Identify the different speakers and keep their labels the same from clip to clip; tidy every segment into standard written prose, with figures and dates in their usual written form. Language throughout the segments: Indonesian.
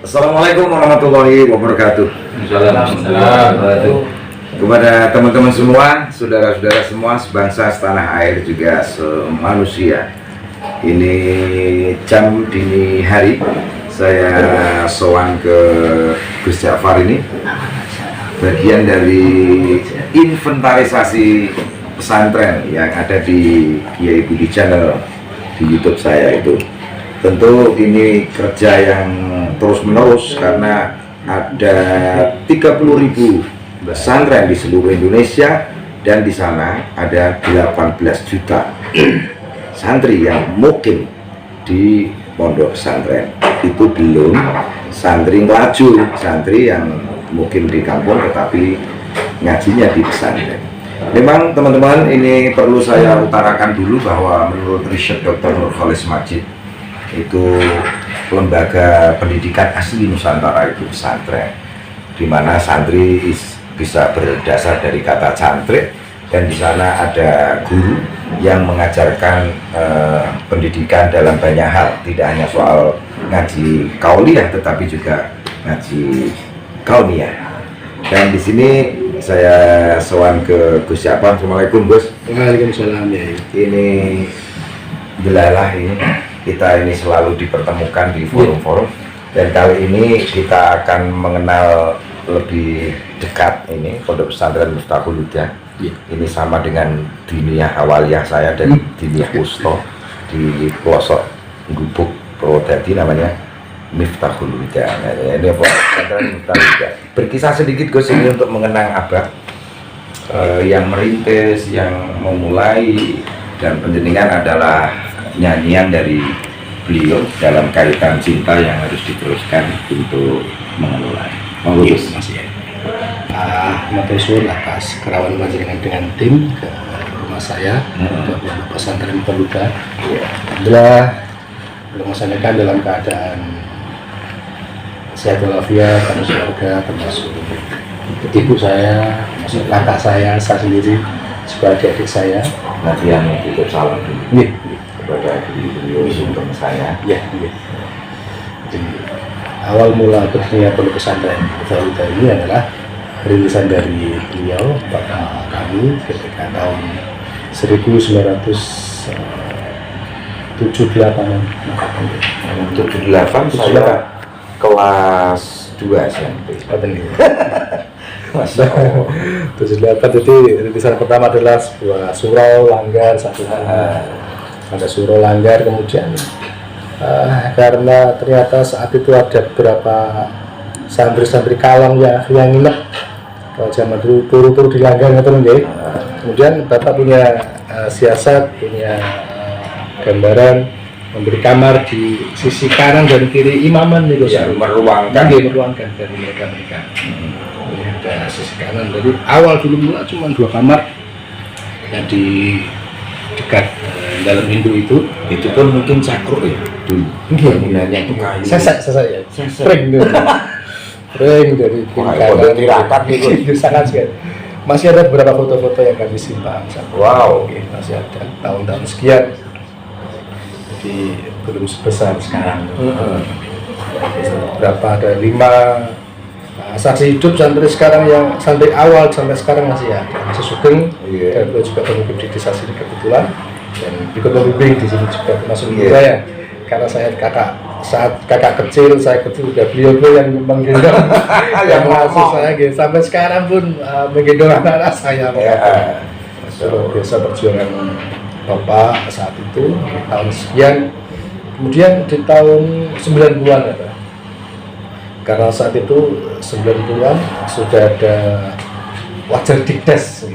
Speaker 1: Assalamualaikum warahmatullahi wabarakatuh.
Speaker 2: Assalamualaikum.
Speaker 1: Kepada teman-teman semua, saudara-saudara semua, sebangsa, setanah air, juga semanusia. Ini jam dini hari, saya sowan ke Gus Ja'far ini, bagian dari inventarisasi pesantren yang ada di Kiai Budi Channel di YouTube saya itu. Tentu ini kerja yang terus menerus karena ada 30.000 pesantren di seluruh Indonesia, dan di sana ada 18 juta santri yang mukim di pondok pesantren. Itu belum santri ngelaju, santri yang mukim di kampung tetapi ngajinya di pesantren. Memang teman-teman, ini perlu saya utarakan dulu bahwa menurut riset Dr. Nurholis Majid, itu lembaga pendidikan asli Nusantara itu pesantren, di mana santri bisa berdasar dari kata cantrik, dan di sana ada guru yang mengajarkan pendidikan dalam banyak hal, tidak hanya soal ngaji kauliyah tetapi juga ngaji kauniyah. Dan di sini saya sowan ke Gus Ja'far. Assalamualaikum Gus.
Speaker 2: Waalaikumsalam ya.
Speaker 1: Ini belalah ini kita ini selalu dipertemukan di forum-forum, dan kali ini kita akan mengenal lebih dekat ini Pondok Pesantren Miftahul Huda. Ini sama dengan diniyah awaliyah saya dan diniyah wusta di pelosok Gubuk Purwodadi, namanya Miftahul Huda. Nah, ini Pesantren Miftahul Huda. Berkisah sedikit Gus ini untuk mengenang Abah yang merintis, yang memulai, dan penjenengan adalah nyanyian dari beliau dalam kaitan cinta yang harus diteruskan untuk mengelola.
Speaker 2: Bagus Mas ya. Matur suwun atas kerawan panjenengan dengan tim ke rumah saya untuk pesantren Peluda. Alhamdulillah melaksanakan dalam keadaan sehat walafiat, termasuk keluarga, termasuk ibu saya, termasuk kakak saya sendiri, sebagai adik saya.
Speaker 1: Nanti yang tutup salam dulu kepada beliau untuk saya.
Speaker 2: Jadi, awal mula berdirinya Pondok Pesantren Miftahul Huda ini adalah rintisan dari beliau, bapak kami ketika tahun 1978.
Speaker 1: 78 saya kelas 2 SMP.
Speaker 2: Masya Allah. 78 itu rintisan pertama adalah sebuah surau langgar satu. Ada surau langgar, kemudian karena ternyata saat itu ada beberapa santri-santri kalong yang nginep kalau zaman dulu turu-turu di langgar gitu. Kemudian bapak punya siasat, punya gambaran memberi kamar di sisi kanan dan kiri imaman itu
Speaker 1: Ya, meruangkan
Speaker 2: dari mereka. Ada sisi kanan. Jadi awal dulu mula cuma 2 kamar yang di dekat dalam Hindu itu
Speaker 1: pun mungkin cakruk ya dulu. Bangunannya itu kayu.
Speaker 2: Sesek ya. Spring itu. Spring dari
Speaker 1: tirakat itu.
Speaker 2: Sangat sekali. Masih ada beberapa foto-foto yang kami simpan.
Speaker 1: Wow.
Speaker 2: Masih ada tahun-tahun sekian. Jadi belum sebesar sekarang. Berapa ada 5 saksi hidup santri sekarang, yang santri awal sampai sekarang masih ada. Masih Sugeng, dan beliau juga pemimpin di desa sini kebetulan, dan ikut membimbing di sini juga termasuk saya. Karena saya saat kakak kecil, saya kecil udah beliau yang menggendong yang masuk saya gitu. Sampai sekarang pun menggendong anak-anak saya. Luar biasa perjuangan bapak saat itu tahun sekian. Kemudian di tahun 90-an ada. Karena saat itu 90-an sudah ada wajar dikdes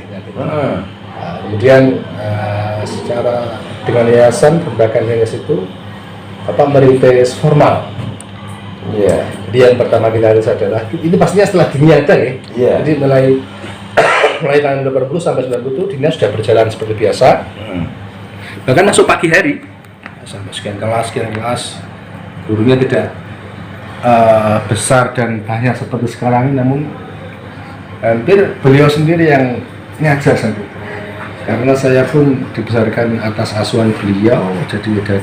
Speaker 2: kemudian secara dengan yayasan, berbagai yayasan itu merintis formal. Jadi yang pertama kita harus adalah ini pastinya setelah diniaga ya. Jadi mulai tahun 80 sampai 90 itu dinas sudah berjalan seperti biasa. Bahkan masuk pagi hari sampai sekian kelas, gurunya tidak besar dan banyak seperti sekarang, namun hampir beliau sendiri yang ngajar saat itu. Karena saya pun dibesarkan atas asuhan beliau, jadi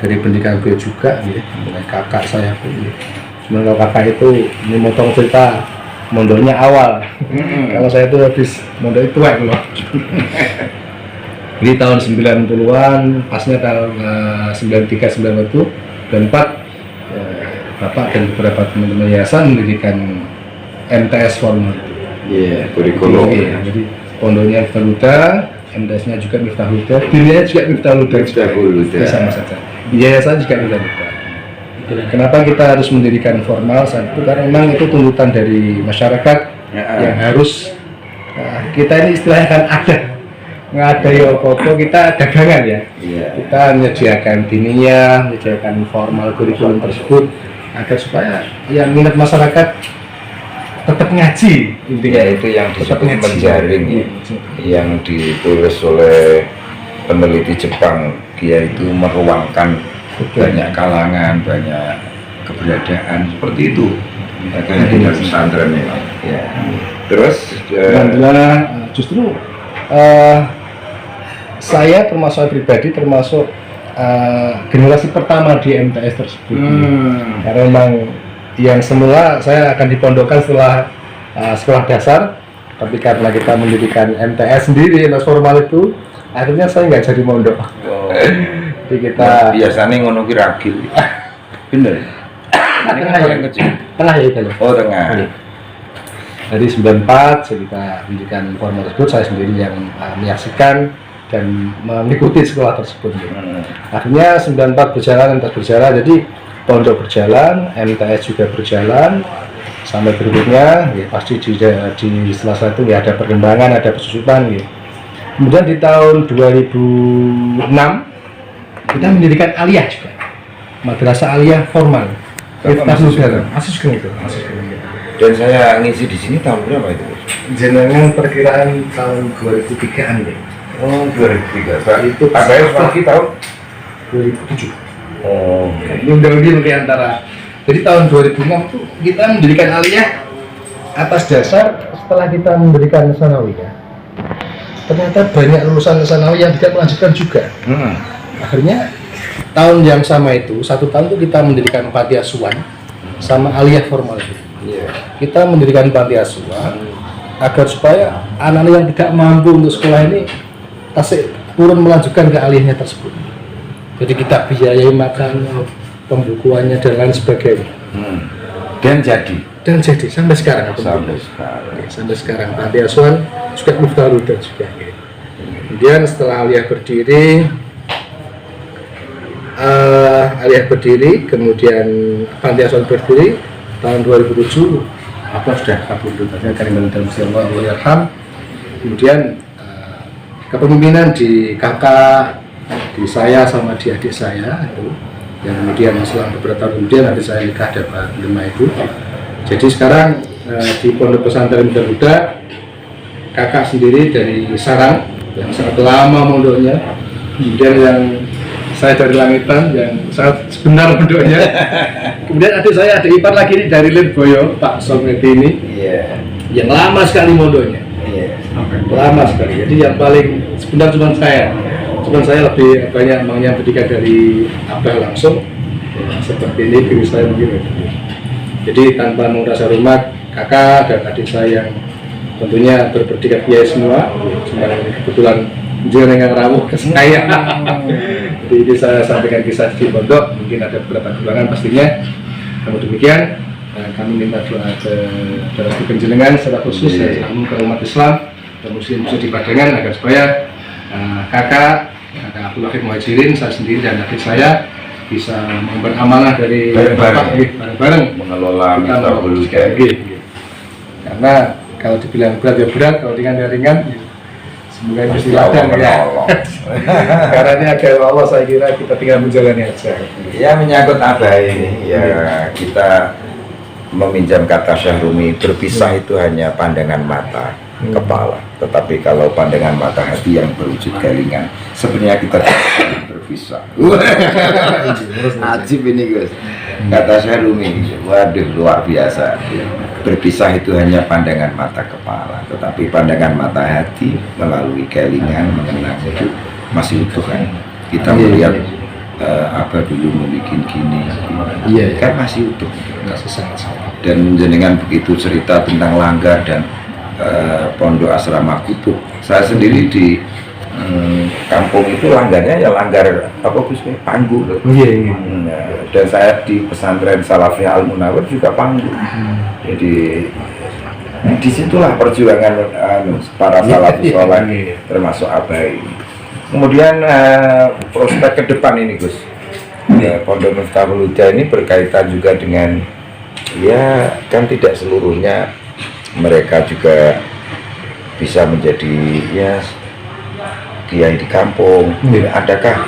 Speaker 2: dari pendidikan beliau juga, ya. Kakak saya pun Cuma kalau kakak itu ini motong cerita mondoknya awal. Kalau saya itu habis mondok itu loh. Di tahun 90-an, pasnya tahun 93, 94, Bapak dan beberapa teman-teman yayasan mendirikan MTS formal itu.
Speaker 1: Iya, kurikulum.
Speaker 2: Iya, jadi pondoknya Miftahul Huda, MTS-nya juga Miftahul Huda, dirinya juga Miftahul Huda.
Speaker 1: Miftahul Huda.
Speaker 2: Sama saja. Yayasan juga Miftahul Huda. Kenapa kita harus mendirikan formal? Satu, karena memang itu tuntutan dari masyarakat yang harus kita ini istilahnya kan ada. Nggak ada ya apa-apa, kita dagangan ya.
Speaker 1: Iya.
Speaker 2: Kita menyediakan diniyah, menyediakan formal kurikulum tersebut agar supaya yang minat masyarakat tetap ngaji intinya.
Speaker 1: Ya, itu yang
Speaker 2: Tetap
Speaker 1: disebut
Speaker 2: ngaji.
Speaker 1: menjaring ya. Yang ditulis oleh peneliti Jepang, dia itu meruangkan banyak kalangan, banyak keberadaan seperti itu. Makanya di pesantren ini. Ya. Terus
Speaker 2: Alhamdulillah, justru saya termasuk pribadi termasuk generasi pertama di MTS tersebut. Karena memang yang semula saya akan dipondokkan setelah sekolah dasar, tapi karena kita mendirikan MTS sendiri, MTS formal itu, akhirnya saya nggak jadi mondok. Jadi kita
Speaker 1: biasanya ngono ki ragil. Bener. Ini kan yang kecil.
Speaker 2: tengah ya itu.
Speaker 1: Oh, tengah.
Speaker 2: Dari 94 kita mendirikan formal tersebut, saya sendiri yang menyaksikan dan mengikuti sekolah tersebut. Akhirnya 94 berjalan, MTS berjalan, jadi pondok berjalan, MTS juga berjalan sampai berikutnya. Ya, pasti di setelah itu ya ada perkembangan, ada pesusupan. Ya. Kemudian di tahun 2006 kita mendirikan aliyah juga, madrasah aliyah formal. Asus gitu.
Speaker 1: Dan saya ngisi di sini tahun berapa itu?
Speaker 2: Jenengan perkiraan tahun 2003-an ya.
Speaker 1: Oh, 2003.
Speaker 2: Itu
Speaker 1: ABS lagi tahun
Speaker 2: 2007.
Speaker 1: Oh,
Speaker 2: Ini udah antara. Jadi tahun 2006 itu kita mendirikan aliyah atas dasar setelah kita mendirikan sanawiyah. Ternyata banyak lulusan sanawiyah yang tidak melanjutkan juga. Akhirnya tahun yang sama itu, satu tahun itu kita mendirikan panti asuhan sama aliyah formal itu. Kita mendirikan panti asuhan agar supaya anak-anak yang tidak mampu untuk sekolah ini kasih turun melanjutkan ke aliyahnya tersebut. Jadi kita biayai makan, pembukuannya dan lain sebagainya.
Speaker 1: Dan jadi
Speaker 2: Sampai sekarang. Sampai sekarang panti asuhan juga Miftahul Huda juga. Kemudian setelah aliyah berdiri, kemudian panti asuhan berdiri tahun 2007, apa sudah kabundut aja kalimat dalam Allah Yarham. Kemudian kepemimpinan di kakak, di saya sama di adik saya itu, yang kemudian setelah beberapa tahun kemudian adik saya nikah dapat 5 itu. Jadi sekarang di Pondok Pesantren Miftahul Huda, kakak sendiri dari Sarang yang sangat lama mondoknya, kemudian yang saya dari Langitan yang sangat sebenar mondoknya. Kemudian adik saya ada ipar lagi dari Lirboyo, Pak Someti ini, yang lama sekali mondoknya. Lama sekali. Jadi yang paling sebentar cuma saya lebih banyak maunya pendidikan dari abah langsung. Ya, seperti ini diri saya begini. Jadi tanpa merasa rumah, kakak dan adik saya yang tentunya berpendidikan kiai semua, cuma kebetulan jenengan rawuh ke saya. Jadi ini saya sampaikan kisah di pondok, mungkin ada beberapa kekurangan pastinya. Namun demikian, kami minta doa ke penjenengan secara khusus dan ke umat Islam dan Muslim di Padangan agar supaya kakak Abdul Wahid Muhajirin, saya sendiri dan adik saya bisa mengemban amanah dari Bapak bareng
Speaker 1: mengelola Miftahul Huda.
Speaker 2: Karena kalau dibilang berat ya berat, kalau ringan ya semoga mesti ladang ya. Karena ini agama Allah, saya kira kita tinggal menjalani aja.
Speaker 1: Ya, menyangkut abah ini ya, kita meminjam kata Syahrumi, berpisah itu hanya pandangan mata kepala, tetapi kalau pandangan mata hati yang berwujud galingan, sebenarnya kita berpisah. Ajib ini Gus, kata Syahrumi, waduh luar biasa. Berpisah itu hanya pandangan mata kepala, tetapi pandangan mata hati melalui galingan mengenang itu masih utuh kan. Kita melihat apa dulu membuat gini,
Speaker 2: Iya,
Speaker 1: kan masih utuh.
Speaker 2: masih sangat.
Speaker 1: Dan jenengan begitu cerita tentang Langgar dan Pondok Asrama Gubuk. Saya sendiri di kampung itu langgarnya ya langgar apa Gus? Panggu.
Speaker 2: Iya, iya.
Speaker 1: Dan saya di pesantren Salafiyah Al Munawwir juga Panggu. Jadi disitulah perjuangan para salafus soleh termasuk Abai. Kemudian prospek ke depan ini Gus, Pondok Miftahul Huda ini berkaitan juga dengan ya kan tidak seluruhnya mereka juga bisa menjadi ya kiai di kampung. Adakah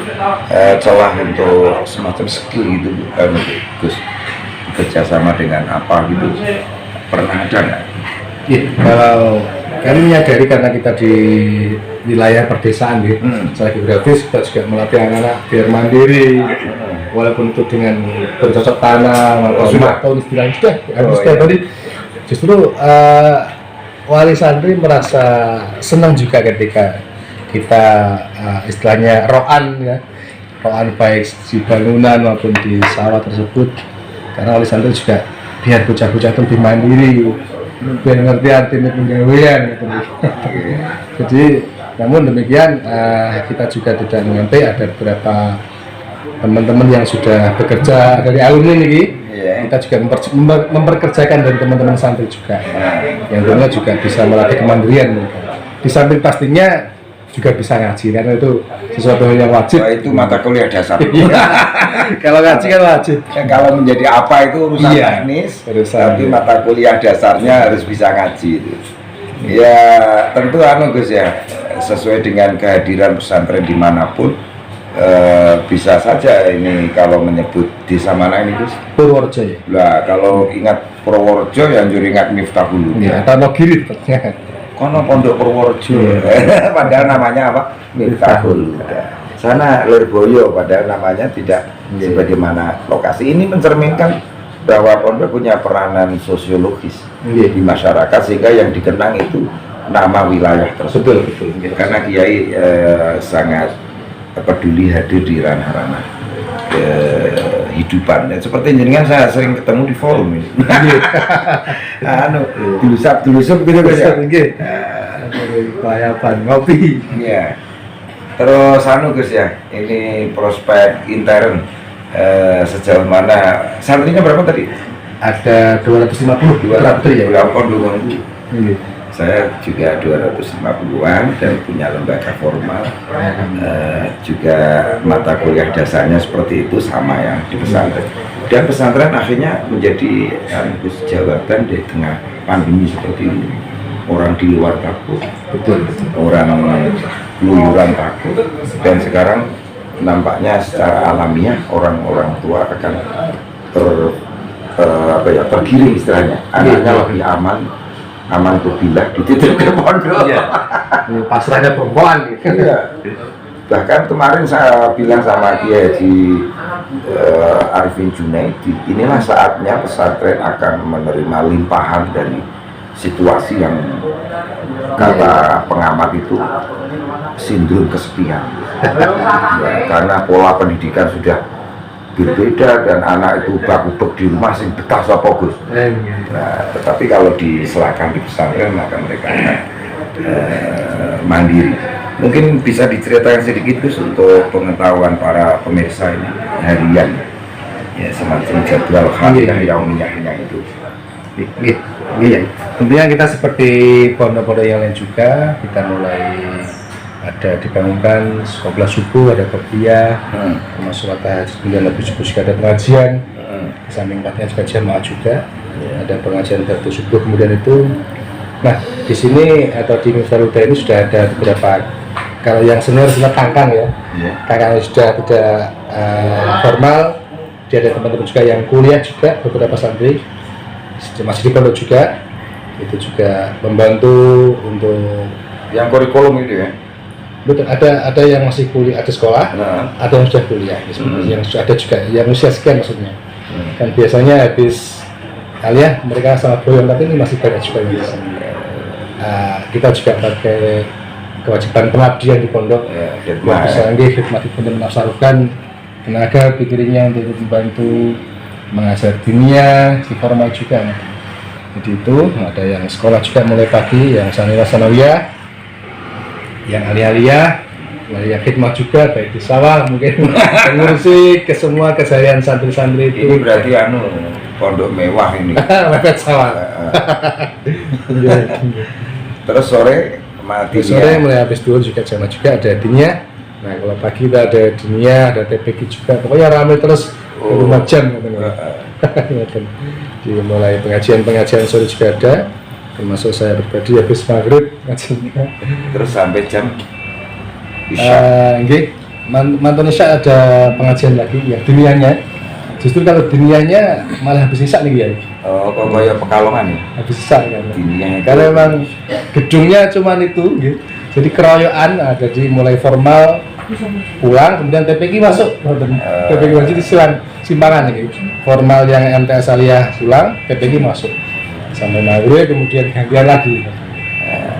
Speaker 1: celah untuk semacam skill gitu Gus, bekerjasama dengan apa gitu, pernah ada nggak?
Speaker 2: Iya, kalau kami menyadari karena kita di wilayah perdesaan gitu, secara geografis kita juga melatih anak-anak biar mandiri, walaupun itu dengan bercocok tanam atau istilahnya sudah harus setiap hari. Justru wali santri merasa senang juga ketika kita istilahnya roan ya, roan baik di bangunan maupun di sawah tersebut, karena wali santri juga biar bocah-bocah itu lebih mandiri, biar ngerti arti penggawean gitu. Jadi namun demikian kita juga tidak mengerti ada beberapa teman-teman yang sudah bekerja dari alumni ini, kita juga memperkerjakan dari teman-teman santri juga, yang tentunya juga bisa melatih kemandirian mereka. Di samping pastinya juga bisa ngaji karena itu sesuatu yang wajib.
Speaker 1: Nah, itu mata kuliah dasar.
Speaker 2: Kalau ngaji kan wajib.
Speaker 1: Kalau menjadi apa itu urusan teknis, tapi mata kuliah dasarnya harus bisa ngaji itu. Ya tentu Gus ya, sesuai dengan kehadiran pesantren dimanapun bisa saja ini kalau menyebut desa mana ini Gus?
Speaker 2: Purworejo ya.
Speaker 1: Lah kalau ingat Purworejo yang ingat Miftahul Huda.
Speaker 2: Ya, Tanogiri.
Speaker 1: Kono Pondok Purworejo, padahal namanya apa? Miftahul Huda. Sana Lirboyo, padahal namanya tidak sebagaimana lokasi. Ini mencerminkan bahwa pondok punya peranan sosiologis di masyarakat sehingga yang dikenang itu nama wilayah tersebut. Betul. Karena Kiai sangat peduli hadir di ranah-ranah kehidupan. Dan seperti jenengan saya sering ketemu di forum ini. Dilusap gitu Gus ya.
Speaker 2: Pelayapan ngopi.
Speaker 1: Iya. Terus Gus ya, ini prospek intern sejauh mana? Santrinya berapa tadi?
Speaker 2: Ada 250 ya.
Speaker 1: Berapa saya juga 250-an dan punya lembaga formal, juga mata kuliah dasarnya seperti itu sama yang di pesantren. Dan pesantren akhirnya menjadi jawaban di tengah pandemi seperti ini. Orang di luar takut, orang keluyuran takut, dan sekarang nampaknya secara alamiah orang-orang tua akan tergiring istilahnya. Anaknya lebih aman bila dititip ke pondok.
Speaker 2: Pasrahnya perempuan gitu.
Speaker 1: Iya. Bahkan kemarin saya bilang sama Kiai Haji Arifin Junaidi, inilah saatnya pesantren akan menerima limpahan dari situasi yang kata pengamat itu sindrom kesepian. Karena pola pendidikan sudah berbeda dan anak itu bak-ubek di rumah sing betah sapa Gus. Nah, tetapi kalau diserahkan di pesantren maka mereka akan mandiri. Mungkin bisa diceritakan sedikit Gus untuk pengetahuan para pemirsa ini harian, ya semacam jadwal harian yang minyaknya itu.
Speaker 2: Iya. Tentunya kita seperti pondok-pondok yang lain juga, kita mulai ada dibangunkan sekolah subuh, ada kopiah, termasuk ada kemudian lebih subuh juga ada pengajian, di samping empatnya juga jamaah juga, ada pengajian batu subuh kemudian itu. Nah di sini atau di Miftahul Huda ini sudah ada beberapa, kalau yang senior kangkang ya, kakak sudah tidak formal, dia ada teman-teman juga yang kuliah juga, beberapa santri masih di pondok juga, itu juga membantu untuk
Speaker 1: yang kurikulum itu ya.
Speaker 2: Betul, ada yang masih kuliah, ada sekolah, ada yang sudah kuliah, yang sudah ada juga, yang usia sekian maksudnya. Kan biasanya habis kuliah mereka sama boyong, tapi ini masih banyak juga yang bisa. Kita juga pakai kewajiban pengabdian di pondok, bisa khidmat di pondok menafsirkan tenaga pikirannya untuk membantu mengajar dunia si formal juga. Jadi itu ada yang sekolah juga mulai pagi, yang sanawiyah, yang aliyah, yang khidmat juga baik di sawah mungkin mengurusi ke semua keseharian santri-santri itu.
Speaker 1: Ini berarti pondok mewah ini.
Speaker 2: Mepet sawah.
Speaker 1: Terus sore mati
Speaker 2: sore mulai habis duhur juga jamaah juga ada dinia. Nah kalau pagi kita ada dinia, ada TPQ juga. Pokoknya ramai terus 5 jam katanya. Dimulai pengajian sore juga ada, termasuk saya pribadi habis maghrib ngajinya.
Speaker 1: Terus sampai jam Isya.
Speaker 2: Mantan Isya ada pengajian lagi yang dunianya. Justru kalau dunianya malah habis Isya nih ya.
Speaker 1: Oh, kok kayak Pekalongan ya?
Speaker 2: Habis Isya kan.
Speaker 1: Dunianya.
Speaker 2: Karena memang gedungnya cuma itu, gitu. Jadi keroyokan, jadi mulai formal pulang, kemudian TPQ masuk. TPQ masih di simpangan gitu. Formal yang MTS Aliyah pulang, TPQ masuk. Sampai maghrib kemudian gantian lagi.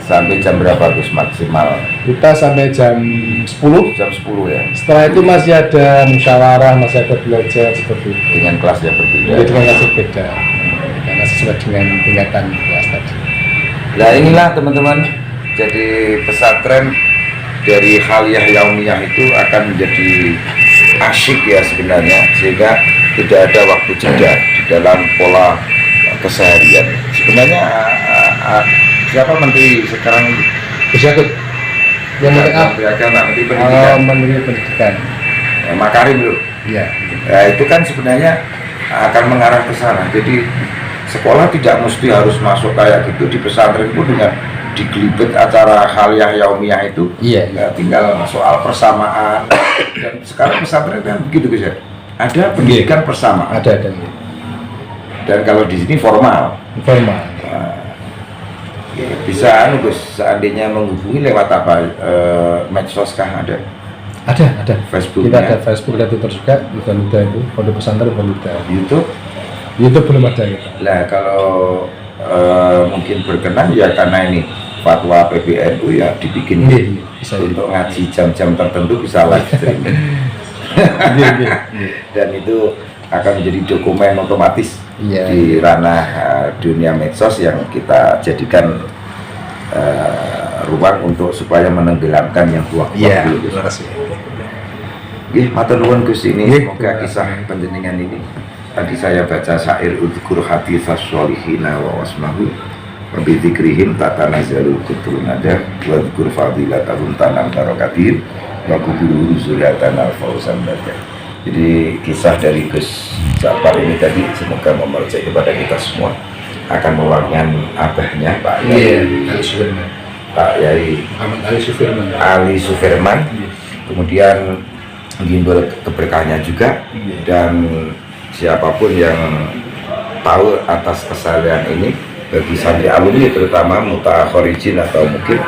Speaker 1: Sampai jam berapa Gus maksimal?
Speaker 2: Kita sampai jam 10.
Speaker 1: Jam 10 ya.
Speaker 2: Setelah itu masih ada musyawarah, masih ada belajar seperti itu.
Speaker 1: Dengan kelas yang berbeda.
Speaker 2: Jadi dengan kelas berbeda. Karena sesuai dengan tingkatan kelas tadi.
Speaker 1: Nah inilah teman-teman. Jadi pesantren dari Haliyah Yaumiyah itu akan menjadi asyik ya sebenarnya, sehingga tidak ada waktu jeda di dalam pola keseharian. Sebenarnya siapa menteri sekarang ini?
Speaker 2: Bersyakut yang menteri
Speaker 1: Menteri Agama, Menteri Pendidikan.
Speaker 2: Menteri Pendidikan.
Speaker 1: Makarim loh.
Speaker 2: Iya.
Speaker 1: Nah, itu kan sebenarnya akan mengarah ke sana. Jadi sekolah tidak mesti harus masuk kayak gitu. Di pesantren pun dengan digelibet acara Haliyah Yaumiyah itu,
Speaker 2: Iya.
Speaker 1: ya, tinggal soal persamaan. Dan sekarang pesantren kan begitu guys ya. Ada pendidikan persamaan.
Speaker 2: Ada.
Speaker 1: Dan kalau di sini formal.
Speaker 2: Informal.
Speaker 1: Ya, bisa Gus, seandainya menghubungi lewat apa? Medsos kah ada?
Speaker 2: Ada.
Speaker 1: Facebook.
Speaker 2: Kita ada Facebook, ada Twitter juga. Luda itu, Pondok Pesantren Luda.
Speaker 1: YouTube.
Speaker 2: YouTube belum ada kita.
Speaker 1: Nah kalau mungkin berkenan ya karena ini fatwa PBNU ya dibikin
Speaker 2: Bisa
Speaker 1: untuk ngaji jam-jam tertentu bisa live streaming. Dan itu akan menjadi dokumen otomatis di ranah dunia medsos yang kita jadikan ruang untuk supaya menenggelamkan yang buah-buah dulu.
Speaker 2: Terima kasih.
Speaker 1: Matur nuwun Gus, ini semoga kisah panjenengan ini. Tadi saya baca syair udhkur haditsas sholihina wa wasmahu wa bi dzikrihim tatanazzalu kutrun nada wa dzkur fadilatahum tanam barakatin wa kuburu zuriyatan al-fawzan nada. Jadi kisah dari Gus Ja'far ini tadi semoga memercaya kepada kita semua akan mewakilkan abahnya Pak Yai Ali Sufirman, kemudian mengimbau keberkahannya juga, dan siapapun yang tahu atas kesalahan ini bagi santri alumni terutama mutaakhirin atau mungkin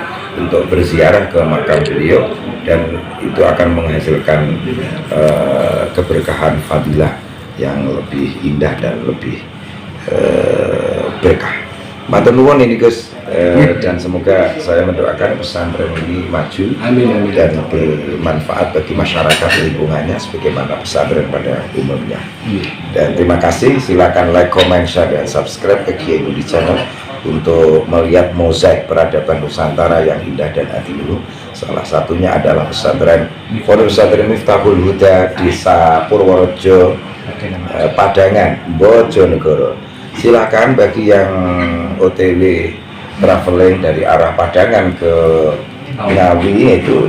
Speaker 1: untuk berziarah ke makam beliau, dan itu akan menghasilkan keberkahan fadilah yang lebih indah dan lebih berkah. Matur nuwun ini Gus, dan semoga saya mendoakan pesantren ini maju dan bermanfaat bagi masyarakat lingkungannya sebagaimana pesantren pada umumnya. Dan terima kasih, silakan like, comment, share, dan subscribe ke Kiai Budi Channel untuk melihat mozaik peradaban Nusantara yang indah dan adiluhur. Salah satunya adalah pesantren Pondok Pesantren Miftahul Huda Desa Purworejo, Padangan, Bojonegoro. Silakan bagi yang OTW traveling dari arah Padangan ke Ngawi, itu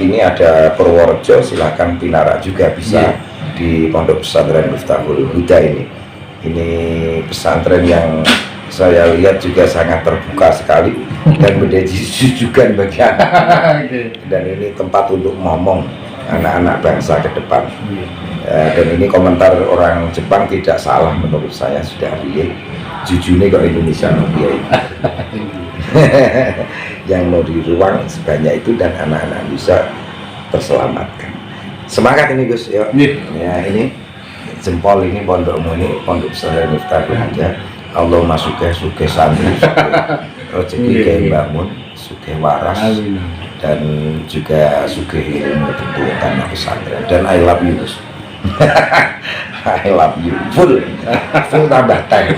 Speaker 1: ini ada Purworejo, silakan Pinara juga bisa di Pondok Pesantren Miftahul Huda ini. Ini pesantren yang saya lihat juga sangat terbuka sekali dan menjadi jujukan bagi anak. Dan ini tempat untuk ngomong anak-anak bangsa ke depan. Dan ini komentar orang Jepang tidak salah menurut saya, sudah real. Jujune kok Indonesia Kiai. Yang mau di ruang sebanyak itu dan anak-anak bisa terselamatkan. Semangat ini Gus, yuk. Ya ini jempol ini pondokmu ini, Pondok Pesantren Miftahul Huda. Allahumma sugih santri, rezeki kayak bangun, sugih waras, dan juga sugih ilmu tentu tanah pesantren, dan I love you. I love you full tambah time.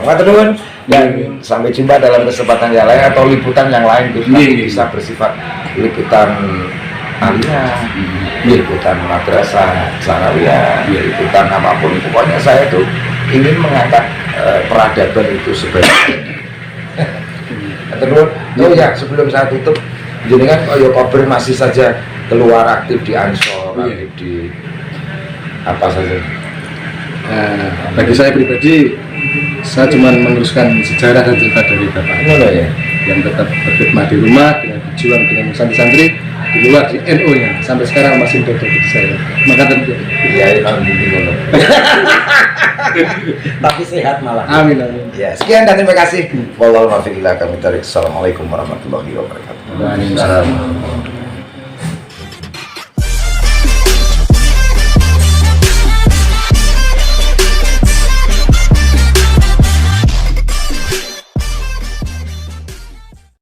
Speaker 1: Matur nuwun, dan sampai jumpa dalam kesempatan yang lain atau liputan yang lain. Kita bisa bersifat liputan aliyah, liputan madrasah, sanawiyah, liputan apapun. Pokoknya saya tuh ingin mengangkat peradaban itu sebagai. Terus, oh ya, sebelum saya tutup, jenengan Oyo Kober masih saja keluar aktif di Ansor, aktif di apa saja.
Speaker 2: Bagi saya pribadi, saya cuma meneruskan sejarah dan cerita dari Bapak
Speaker 1: Ya.
Speaker 2: yang tetap berkhidmat di rumah dengan berjuang dengan santri-santri di luar di NU-nya sampai sekarang masih berada di saya. Maka tentu.
Speaker 1: Iya, itu tapi sehat malah.
Speaker 2: Amin amin.
Speaker 1: Ya, sekian dan terima kasih. Wallahu a'lam bishawab. Assalamualaikum warahmatullahi wabarakatuh.
Speaker 2: Waalaikumsalam.